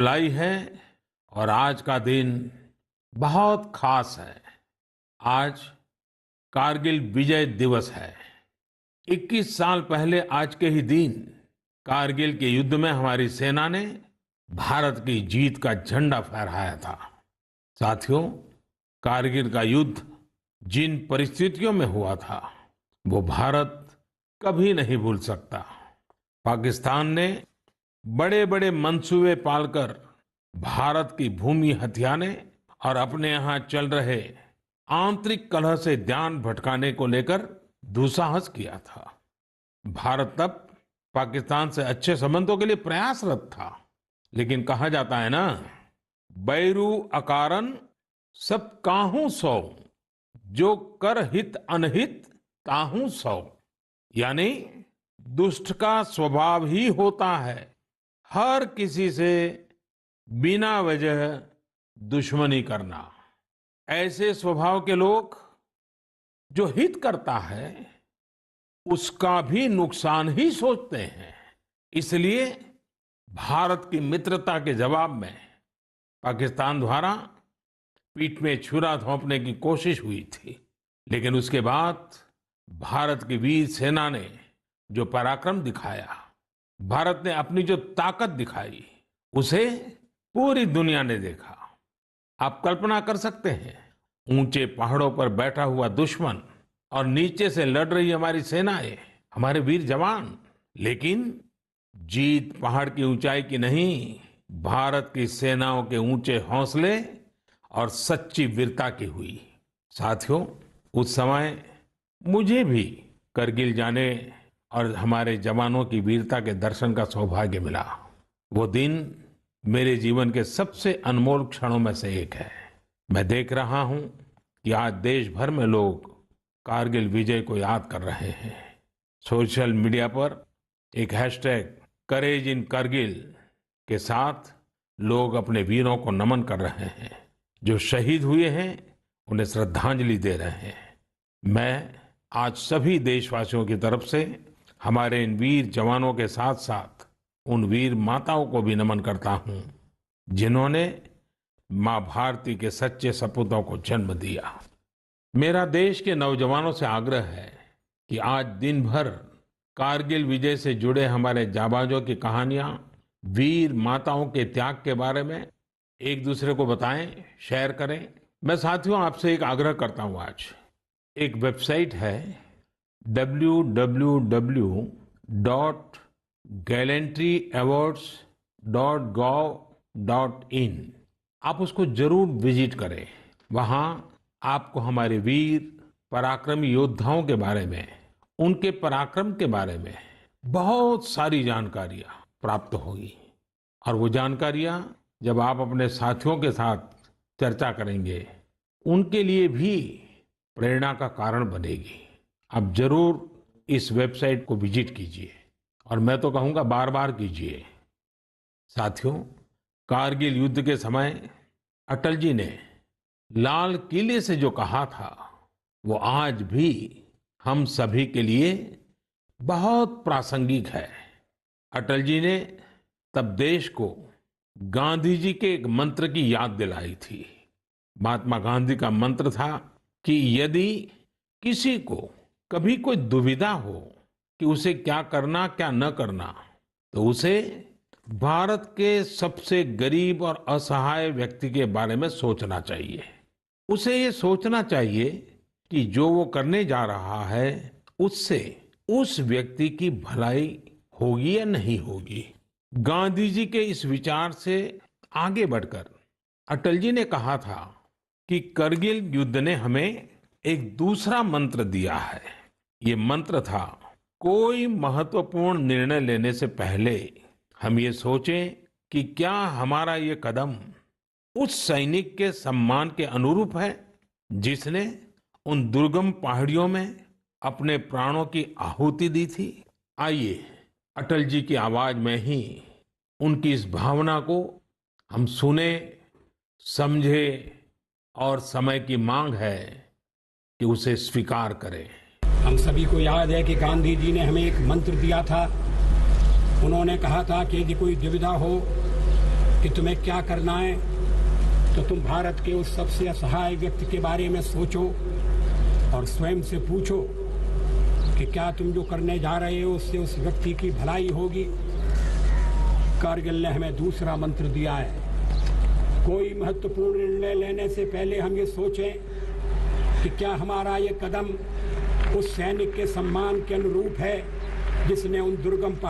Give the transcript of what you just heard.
जुलाई है और आज का दिन बहुत खास है। आज कारगिल विजय दिवस है। 21 साल पहले आज के ही दिन कारगिल के युद्ध में हमारी सेना ने भारत की जीत का झंडा फहराया था। साथियों, कारगिल का युद्ध जिन परिस्थितियों में हुआ था वो भारत कभी नहीं भूल सकता। पाकिस्तान ने बड़े बड़े मंसूबे पालकर भारत की भूमि हथियाने और अपने यहाँ चल रहे आंतरिक कलह से ध्यान भटकाने को लेकर दुस्साहस किया था। भारत तब पाकिस्तान से अच्छे संबंधों के लिए प्रयासरत था, लेकिन कहा जाता है ना, बैरू अकारन सब काहू सौ, जो कर हित अनहित ताहू सौ। यानी दुष्ट का स्वभाव ही होता है हर किसी से बिना वजह दुश्मनी करना। ऐसे स्वभाव के लोग जो हित करता है उसका भी नुकसान ही सोचते हैं। इसलिए भारत की मित्रता के जवाब में पाकिस्तान द्वारा पीठ में छुरा घोंपने की कोशिश हुई थी, लेकिन उसके बाद भारत की वीर सेना ने जो पराक्रम दिखाया, भारत ने अपनी जो ताकत दिखाई, उसे पूरी दुनिया ने देखा। आप कल्पना कर सकते हैं, ऊंचे पहाड़ों पर बैठा हुआ दुश्मन और नीचे से लड़ रही हमारी सेनाएं, हमारे वीर जवान। लेकिन जीत पहाड़ की ऊंचाई की नहीं, भारत की सेनाओं के ऊंचे हौसले और सच्ची वीरता की हुई। साथियों, उस समय मुझे भी करगिल जाने और हमारे जवानों की वीरता के दर्शन का सौभाग्य मिला। वो दिन मेरे जीवन के सबसे अनमोल क्षणों में से एक है। मैं देख रहा हूं कि आज देश भर में लोग कारगिल विजय को याद कर रहे हैं। सोशल मीडिया पर एक हैशटैग करेज इन करगिल के साथ लोग अपने वीरों को नमन कर रहे हैं। जो शहीद हुए हैं उन्हें श्रद्धांजलि दे रहे हैं। मैं आज सभी देशवासियों की तरफ से हमारे इन वीर जवानों के साथ साथ उन वीर माताओं को भी नमन करता हूं जिन्होंने मां भारती के सच्चे सपूतों को जन्म दिया। मेरा देश के नौजवानों से आग्रह है कि आज दिन भर कारगिल विजय से जुड़े हमारे जाबाजों की कहानियां, वीर माताओं के त्याग के बारे में एक दूसरे को बताएं, शेयर करें। मैं साथियों आपसे एक आग्रह करता हूं। आज एक वेबसाइट है www.gallantryawards.gov.in। आप उसको जरूर विजिट करें। वहां आपको हमारे वीर पराक्रमी योद्धाओं के बारे में, उनके पराक्रम के बारे में बहुत सारी जानकारियां प्राप्त होगी। और वो जानकारियां जब आप अपने साथियों के साथ चर्चा करेंगे, उनके लिए भी प्रेरणा का कारण बनेगी। आप जरूर इस वेबसाइट को विजिट कीजिए और मैं तो कहूंगा बार बार कीजिए। साथियों, कारगिल युद्ध के समय अटल जी ने लाल किले से जो कहा था वो आज भी हम सभी के लिए बहुत प्रासंगिक है। अटल जी ने तब देश को गांधी जी के एक मंत्र की याद दिलाई थी। महात्मा गांधी का मंत्र था कि यदि किसी को कभी कोई दुविधा हो कि उसे क्या करना क्या न करना, तो उसे भारत के सबसे गरीब और असहाय व्यक्ति के बारे में सोचना चाहिए। उसे ये सोचना चाहिए कि जो वो करने जा रहा है उससे उस व्यक्ति की भलाई होगी या नहीं होगी। गांधी जी के इस विचार से आगे बढ़कर अटल जी ने कहा था कि करगिल युद्ध ने हमें एक दूसरा मंत्र दिया है। ये मंत्र था, कोई महत्वपूर्ण निर्णय लेने से पहले हम ये सोचें कि क्या हमारा ये कदम उस सैनिक के सम्मान के अनुरूप है जिसने उन दुर्गम पहाड़ियों में अपने प्राणों की आहुति दी थी। आइए अटल जी की आवाज में ही उनकी इस भावना को हम सुने, समझे और समय की मांग है कि उसे स्वीकार करें। हम सभी को याद है कि गांधी जी ने हमें एक मंत्र दिया था। उन्होंने कहा था कि यदि कोई दुविधा हो कि तुम्हें क्या करना है, तो तुम भारत के उस सबसे असहाय व्यक्ति के बारे में सोचो और स्वयं से पूछो कि क्या तुम जो करने जा रहे हो उससे उस व्यक्ति की भलाई होगी। कारगिल ने हमें दूसरा मंत्र दिया है, कोई महत्वपूर्ण निर्णय लेने से पहले हम ये सोचें कि क्या हमारा ये कदम उस सैनिक के सम्मान के अनुरूप है जिसने उन दुर्गम पहाड़